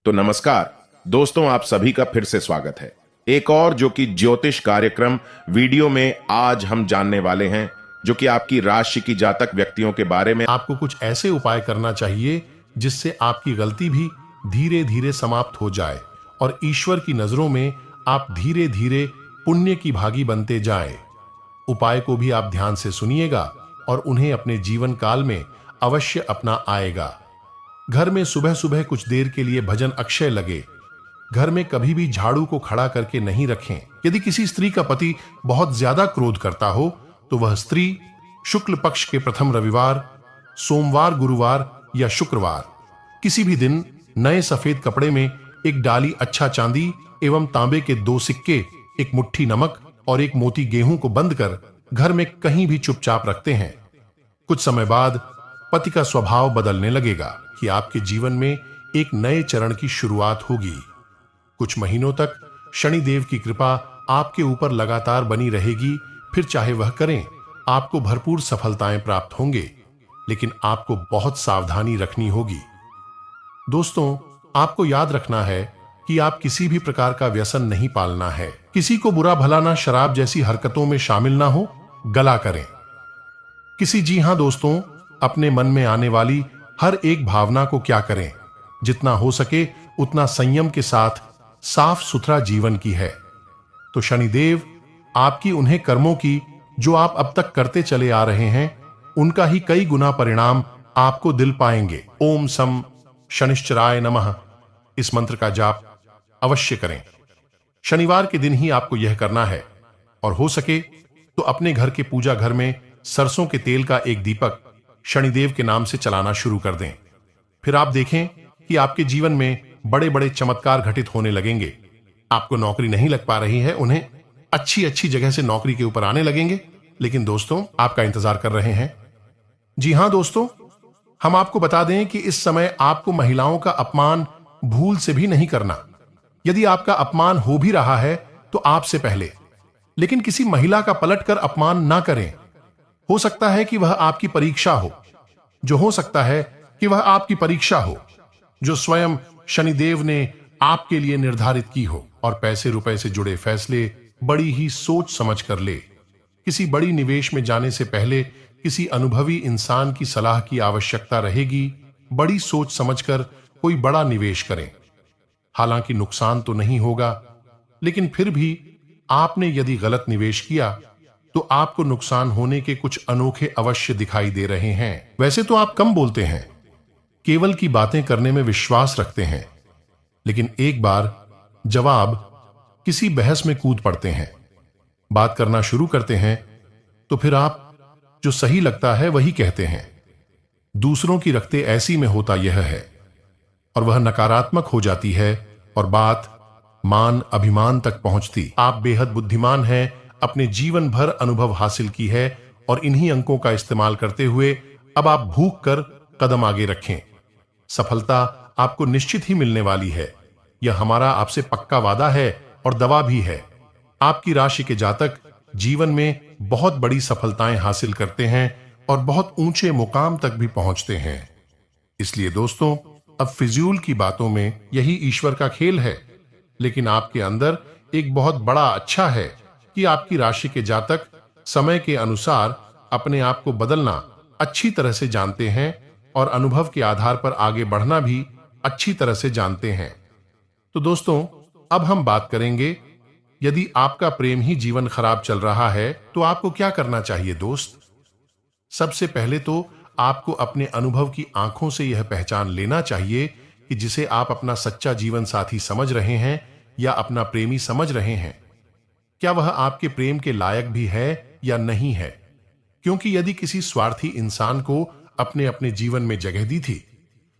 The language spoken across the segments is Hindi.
तो नमस्कार दोस्तों, आप सभी का फिर से स्वागत है एक और जो कि ज्योतिष कार्यक्रम वीडियो में। आज हम जानने वाले हैं जो कि आपकी राशि की जातक व्यक्तियों के बारे में। आपको कुछ ऐसे उपाय करना चाहिए जिससे आपकी गलती भी धीरे धीरे समाप्त हो जाए और ईश्वर की नजरों में आप धीरे धीरे पुण्य की भागी बनते जाएं। उपाय को भी आप ध्यान से सुनिएगा और उन्हें अपने जीवन काल में अवश्य अपना आएगा। घर में सुबह सुबह कुछ देर के लिए भजन अक्षय लगे। घर में कभी भी झाड़ू को खड़ा करके नहीं रखें। यदि किसी स्त्री का पति बहुत ज्यादा क्रोध करता हो तो वह स्त्री शुक्ल पक्ष के प्रथम रविवार, सोमवार, गुरुवार या शुक्रवार किसी भी दिन नए सफेद कपड़े में एक डाली अच्छा चांदी एवं तांबे के 2 सिक्के, एक मुट्ठी नमक और एक मोती गेहूं को बंद कर घर में कहीं भी चुपचाप रखते हैं। कुछ समय बाद पति का स्वभाव बदलने लगेगा कि आपके जीवन में एक नए चरण की शुरुआत होगी। कुछ महीनों तक शनिदेव की कृपा आपके ऊपर लगातार बनी रहेगी। फिर चाहे वह करें, आपको भरपूर सफलताएं प्राप्त होंगे, लेकिन आपको बहुत सावधानी रखनी होगी। दोस्तों, आपको याद रखना है कि आप किसी भी प्रकार का व्यसन नहीं पालना है। किसी को बुरा भला ना शराब जैसी हरकतों में शामिल ना हो, गला करें। जी हां दोस्तों, अपने मन में आने वाली हर एक भावना को क्या करें, जितना हो सके उतना संयम के साथ साफ सुथरा जीवन की है तो शनिदेव आपकी उन्हें कर्मों की जो आप अब तक करते चले आ रहे हैं उनका ही कई गुना परिणाम आपको दिल पाएंगे। ओम सम शनिश्चराय नमः इस मंत्र का जाप अवश्य करें। शनिवार के दिन ही आपको यह करना है और हो सके तो अपने घर के पूजा घर में सरसों के तेल का एक दीपक शनिदेव के नाम से चलाना शुरू कर दें। फिर आप देखें कि आपके जीवन में बड़े बड़े चमत्कार घटित होने लगेंगे। आपको नौकरी नहीं लग पा रही है, उन्हें अच्छी अच्छी जगह से नौकरी के ऊपर आने लगेंगे, लेकिन दोस्तों आपका इंतजार कर रहे हैं। जी हां दोस्तों, हम आपको बता दें कि इस समय आपको महिलाओं का अपमान भूल से भी नहीं करना। यदि आपका अपमान हो भी रहा है तो आपसे पहले, लेकिन किसी महिला का पलटकर अपमान ना करें। हो सकता है कि वह आपकी परीक्षा हो, जो स्वयं शनिदेव ने आपके लिए निर्धारित की हो। और पैसे रुपए से जुड़े फैसले बड़ी ही सोच समझ कर ले। किसी बड़ी निवेश में जाने से पहले किसी अनुभवी इंसान की सलाह की आवश्यकता रहेगी। बड़ी सोच समझकर कोई बड़ा निवेश करें। हालांकि नुकसान तो नहीं होगा, लेकिन फिर भी आपने यदि गलत निवेश किया तो आपको नुकसान होने के कुछ अनोखे अवश्य दिखाई दे रहे हैं। वैसे तो आप कम बोलते हैं, केवल की बातें करने में विश्वास रखते हैं, लेकिन एक बार जवाब किसी बहस में कूद पड़ते हैं, बात करना शुरू करते हैं तो फिर आप जो सही लगता है वही कहते हैं। दूसरों की रखते ऐसी में होता यह है और वह नकारात्मक हो जाती है और बात मान अभिमान तक पहुंचती। आप बेहद बुद्धिमान हैं, अपने जीवन भर अनुभव हासिल की है और इन्हीं अंकों का इस्तेमाल करते हुए अब आप भूख कर कदम आगे रखें। सफलता आपको निश्चित ही मिलने वाली है, यह हमारा आपसे पक्का वादा है और दवा भी है। आपकी राशि के जातक जीवन में बहुत बड़ी सफलताएं हासिल करते हैं और बहुत ऊंचे मुकाम तक भी पहुंचते हैं। इसलिए दोस्तों, अब फिजूल की बातों में यही ईश्वर का खेल है, लेकिन आपके अंदर एक बहुत बड़ा अच्छा है कि आपकी राशि के जातक समय के अनुसार अपने आप को बदलना अच्छी तरह से जानते हैं और अनुभव के आधार पर आगे बढ़ना भी अच्छी तरह से जानते हैं। तो दोस्तों, अब हम बात करेंगे यदि आपका प्रेम ही जीवन खराब चल रहा है तो आपको क्या करना चाहिए दोस्त। सबसे पहले तो आपको अपने अनुभव की आंखों से यह पहचान लेना चाहिए कि जिसे आप अपना सच्चा जीवन साथी समझ रहे हैं या अपना प्रेमी समझ रहे हैं, क्या वह आपके प्रेम के लायक भी है या नहीं है। क्योंकि यदि किसी स्वार्थी इंसान को अपने अपने जीवन में जगह दी थी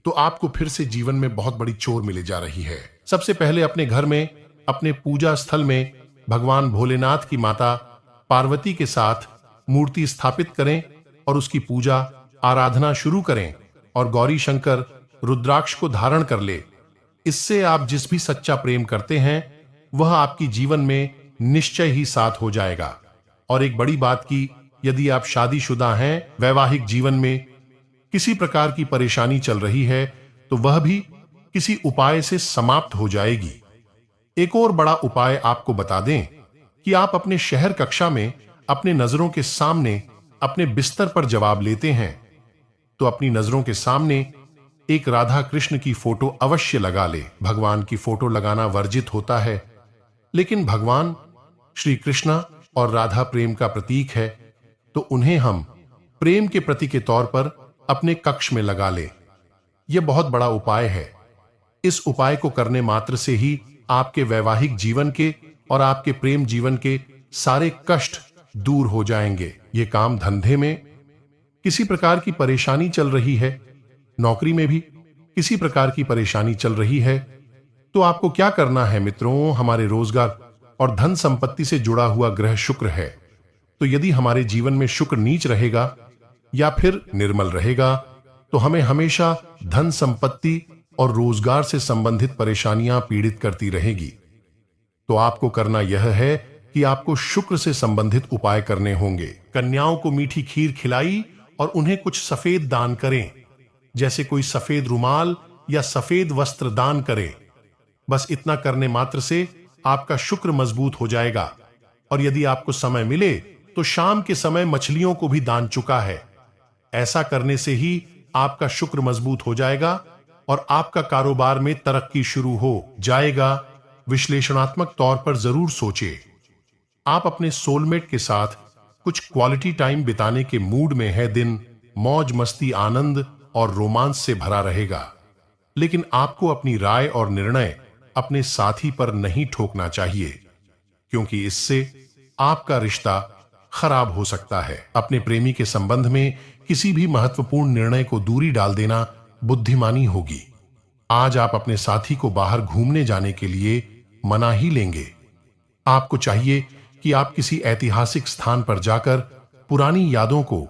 तो आपको फिर से जीवन में बहुत बड़ी चोट मिले जा रही है। सबसे पहले अपने घर में, अपने पूजा स्थल में भगवान भोलेनाथ की माता पार्वती के साथ मूर्ति स्थापित करें और उसकी पूजा आराधना शुरू करें और गौरी शंकर रुद्राक्ष को धारण कर ले। इससे आप जिस भी सच्चा प्रेम करते हैं वह आपकी जीवन में निश्चय ही साथ हो जाएगा। और एक बड़ी बात की, यदि आप शादीशुदा हैं, वैवाहिक जीवन में किसी प्रकार की परेशानी चल रही है तो वह भी किसी उपाय से समाप्त हो जाएगी। एक और बड़ा उपाय आपको बता दें कि आप अपने शहर कक्षा में अपने नजरों के सामने अपने बिस्तर पर जवाब लेते हैं, तो अपनी नजरों के सामने एक राधा कृष्ण की फोटो अवश्य लगा ले। भगवान की फोटो लगाना वर्जित होता है, लेकिन भगवान श्री कृष्ण और राधा प्रेम का प्रतीक है, तो उन्हें हम प्रेम के प्रतीक के तौर पर अपने कक्ष में लगा ले। यह बहुत बड़ा उपाय है। इस उपाय को करने मात्र से ही आपके वैवाहिक जीवन के और आपके प्रेम जीवन के सारे कष्ट दूर हो जाएंगे। ये काम धंधे में किसी प्रकार की परेशानी चल रही है, नौकरी में भी किसी प्रकार की परेशानी चल रही है, तो आपको क्या करना है मित्रों? हमारे रोजगार और धन संपत्ति से जुड़ा हुआ ग्रह शुक्र है, तो यदि हमारे जीवन में शुक्र नीच रहेगा या फिर निर्मल रहेगा, तो हमें हमेशा धन संपत्ति और रोजगार से संबंधित परेशानियां पीड़ित करती रहेगी। तो आपको करना यह है कि आपको शुक्र से संबंधित उपाय करने होंगे। कन्याओं को मीठी खीर खिलाई और उन्हें कुछ सफेद दान करें, जैसे कोई सफेद रुमाल या सफेद वस्त्र दान करें। बस इतना करने मात्र से आपका शुक्र मजबूत हो जाएगा। और यदि आपको समय मिले तो शाम के समय मछलियों को भी दान चुका है। ऐसा करने से ही आपका शुक्र मजबूत हो जाएगा और आपका कारोबार में तरक्की शुरू हो जाएगा। विश्लेषणात्मक तौर पर जरूर सोचिए, आप अपने सोलमेट के साथ कुछ क्वालिटी टाइम बिताने के मूड में है। दिन मौज मस्ती, आनंद और रोमांस से भरा रहेगा, लेकिन आपको अपनी राय और निर्णय अपने साथी पर नहीं ठोकना चाहिए, क्योंकि इससे आपका रिश्ता खराब हो सकता है। अपने प्रेमी के संबंध में किसी भी महत्वपूर्ण निर्णय को दूरी डाल देना बुद्धिमानी होगी। आज आप अपने साथी को बाहर घूमने जाने के लिए मना ही लेंगे। आपको चाहिए कि आप किसी ऐतिहासिक स्थान पर जाकर पुरानी यादों को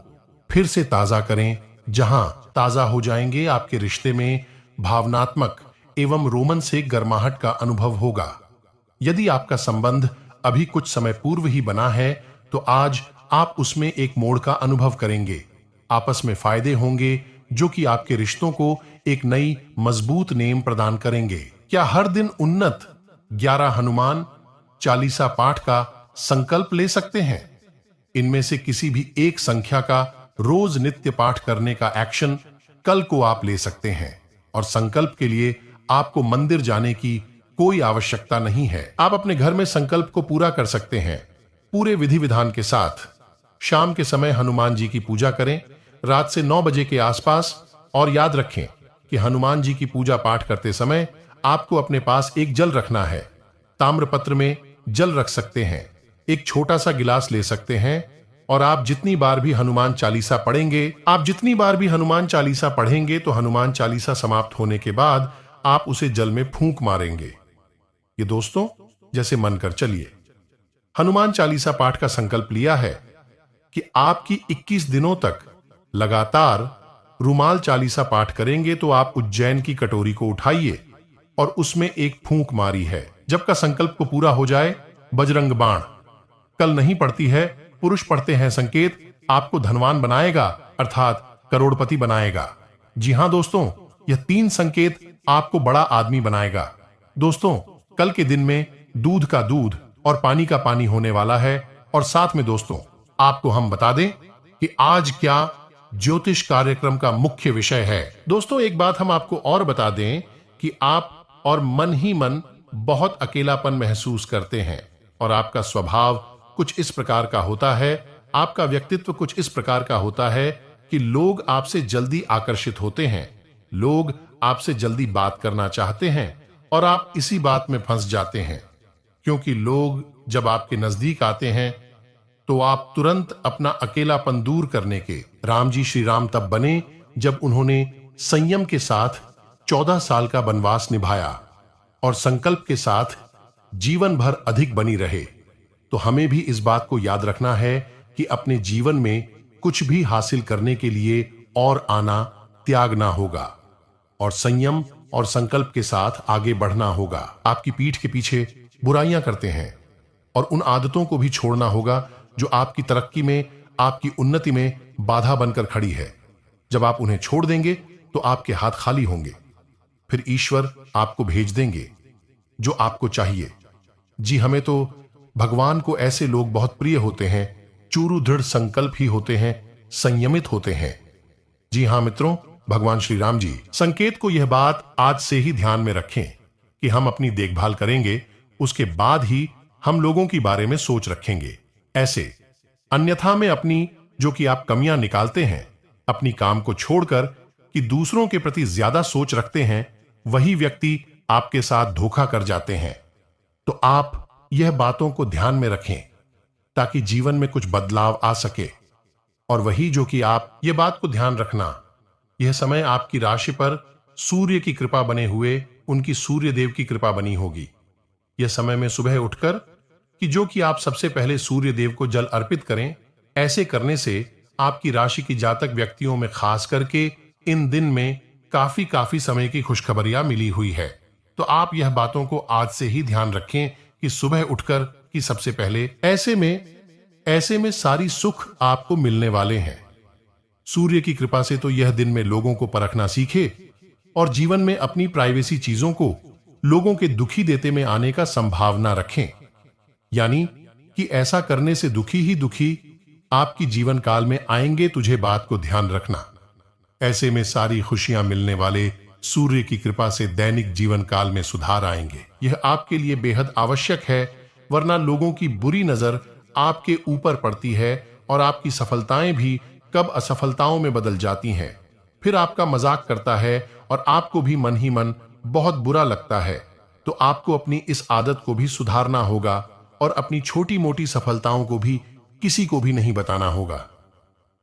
फिर से ताजा करें, जहां ताजा हो जाएंगे आपके रिश्ते में भावनात्मक एवं रोमन से गर्माहट का अनुभव होगा। यदि आपका संबंध अभी कुछ समय पूर्व ही बना है, तो आज आप उसमें एक मोड़ का अनुभव करेंगे। आपस में फायदे होंगे जो कि आपके रिश्तों को एक नई मजबूत नेम प्रदान करेंगे। क्या हर दिन उन्नत 11 हनुमान चालीसा पाठ का संकल्प ले सकते हैं? इनमें से किसी भी एक संख्या का रोज नित्य पाठ करने का एक्शन कल को आप ले सकते हैं, और संकल्प के लिए आपको मंदिर जाने की कोई आवश्यकता नहीं है। आप अपने घर में संकल्प को पूरा कर सकते हैं पूरे विधि विधान के साथ। शाम के समय हनुमान जी की पूजा करें रात से 9 बजे के आसपास, और याद रखें कि हनुमान जी की पूजा पाठ करते समय आपको अपने पास एक जल रखना है। ताम्रपत्र में जल रख सकते हैं, एक छोटा सा गिलास ले सकते हैं, और आप जितनी बार भी हनुमान चालीसा पढ़ेंगे तो हनुमान चालीसा समाप्त होने के बाद आप उसे जल में फूंक मारेंगे। ये दोस्तों जैसे मन कर चलिए। हनुमान चालीसा पाठ का संकल्प लिया है कि आपकी 21 दिनों तक लगातार रुमाल चालीसा पाठ करेंगे, तो आप उज्जैन की कटोरी को उठाइए और उसमें एक फूंक मारी है। जब का संकल्प को पूरा हो जाए, बजरंग बाण कल नहीं पड़ती है, पुरुष पढ़ते हैं संकेत, आपको धनवान बनाएगा, अर्थात करोड़पति बनाएगा। जी हां दोस्तों, यह 3 संकेत आपको बड़ा आदमी बनाएगा। दोस्तों, कल के दिन में दूध का दूध और पानी का पानी होने वाला है। और साथ में दोस्तों आपको हम बता दें कि आज क्या ज्योतिष कार्यक्रम का मुख्य विषय है। दोस्तों एक बात हम आपको और बता दें कि आप और मन ही मन बहुत अकेलापन महसूस करते हैं, और आपका स्वभाव कुछ इस प्रकार का होता है, आपका व्यक्तित्व कुछ इस प्रकार का होता है कि लोग आपसे जल्दी आकर्षित होते हैं, लोग आपसे जल्दी बात करना चाहते हैं, और आप इसी बात में फंस जाते हैं, क्योंकि लोग जब आपके नजदीक आते हैं तो आप तुरंत अपना अकेलापन दूर करने के राम जी श्री राम तब बने जब उन्होंने संयम के साथ 14 साल का वनवास निभाया और संकल्प के साथ जीवन भर अधिक बनी रहे। तो हमें भी इस बात को याद रखना है कि अपने जीवन में कुछ भी हासिल करने के लिए और आना त्यागना होगा, और संयम और संकल्प के साथ आगे बढ़ना होगा। आपकी पीठ के पीछे बुराइयां करते हैं, और उन आदतों को भी छोड़ना होगा जो आपकी तरक्की में, आपकी उन्नति में बाधा बनकर खड़ी है। जब आप उन्हें छोड़ देंगे तो आपके हाथ खाली होंगे। फिर ईश्वर आपको भेज देंगे जो आपको चाहिए। जी, हमें तो भगवान को ऐसे लोग बहुत प्रिय होते हैं, चूरू दृढ़ संकल्प ही होते हैं, संयमित होते हैं। जी हां मित्रों, भगवान श्री राम जी संकेत को यह बात आज से ही ध्यान में रखें कि हम अपनी देखभाल करेंगे, उसके बाद ही हम लोगों के बारे में सोच रखेंगे। ऐसे अन्यथा में अपनी जो कि आप कमियां निकालते हैं, अपनी काम को छोड़कर कि दूसरों के प्रति ज्यादा सोच रखते हैं, वही व्यक्ति आपके साथ धोखा कर जाते हैं। तो आप यह बातों को ध्यान में रखें ताकि जीवन में कुछ बदलाव आ सके। और वही जो कि आप यह बात को ध्यान रखना, यह समय आपकी राशि पर सूर्य की कृपा बने हुए उनकी सूर्य देव की कृपा बनी होगी। यह समय में सुबह उठकर कि जो कि आप सबसे पहले सूर्य देव को जल अर्पित करें। ऐसे करने से आपकी राशि की जातक व्यक्तियों में खास करके इन दिन में काफी समय की खुशखबरियां मिली हुई है। तो आप यह बातों को आज से ही ध्यान रखें कि सुबह उठकर कि सबसे पहले ऐसे में सारी सुख आपको मिलने वाले हैं। सूर्य की कृपा से तो यह दिन में लोगों को परखना सीखे और जीवन में अपनी प्राइवेसी चीजों को लोगों के दुखी देते में आने का संभावना रखें। यानी कि ऐसा करने से दुखी ही दुखी आपकी जीवन काल में आएंगे, तुझे बात को ध्यान रखना। ऐसे में सारी खुशियां मिलने वाले सूर्य की कृपा से दैनिक जीवन काल में सुधार आएंगे। यह आपके लिए बेहद आवश्यक है, वरना लोगों की बुरी नजर आपके ऊपर पड़ती है और आपकी सफलताएं भी कब असफलताओं में बदल जाती हैं। फिर आपका मजाक करता है और आपको भी मन ही मन बहुत बुरा लगता है। तो आपको अपनी इस आदत को भी सुधारना होगा और अपनी छोटी मोटी सफलताओं को भी किसी को भी नहीं बताना होगा।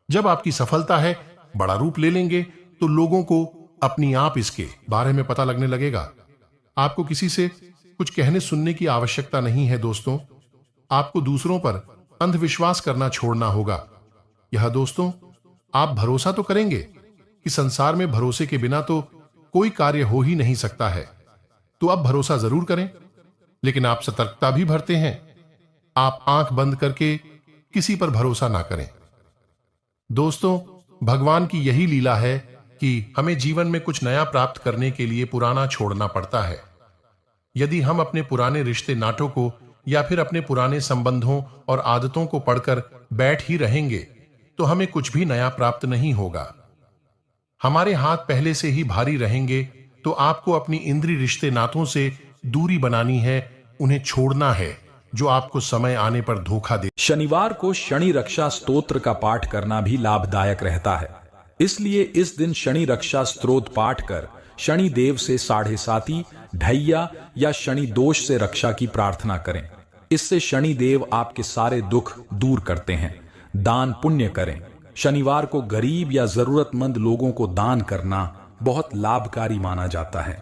जब आपकी सफलता है बड़ा रूप ले लेंगे तो लोगों को अपनी आप इसके बारे में पता लगने लगेगा। आपको किसी से कुछ कहने सुनने की आवश्यकता नहीं है दोस्तों। आपको दूसरों पर अंधविश्वास करना छोड़ना होगा। यह दोस्तों, आप भरोसा तो करेंगे कि संसार में भरोसे के बिना तो कोई कार्य हो ही नहीं सकता है। तो आप भरोसा जरूर करें, लेकिन आप सतर्कता भी बरतें हैं। आप आंख बंद करके किसी पर भरोसा ना करें। दोस्तों, भगवान की यही लीला है कि हमें जीवन में कुछ नया प्राप्त करने के लिए पुराना छोड़ना पड़ता है। यदि हम अपने पुराने रिश्ते नाटों को या फिर अपने पुराने संबंधों और आदतों को पढ़कर बैठ ही रहेंगे तो हमें कुछ भी नया प्राप्त नहीं होगा। हमारे हाथ पहले से ही भारी रहेंगे। तो आपको अपनी इंद्रिय रिश्ते नातों से दूरी बनानी है, उन्हें छोड़ना है जो आपको समय आने पर धोखा दे। शनिवार को शनि रक्षा स्तोत्र का पाठ करना भी लाभदायक रहता है। इसलिए इस दिन शनि रक्षा स्तोत्र पाठ कर शनि देव से 7.5 ढैया या शनि दोष से रक्षा की प्रार्थना करें। इससे शनि देव आपके सारे दुख दूर करते हैं। दान पुण्य करें। शनिवार को गरीब या जरूरतमंद लोगों को दान करना बहुत लाभकारी माना जाता है।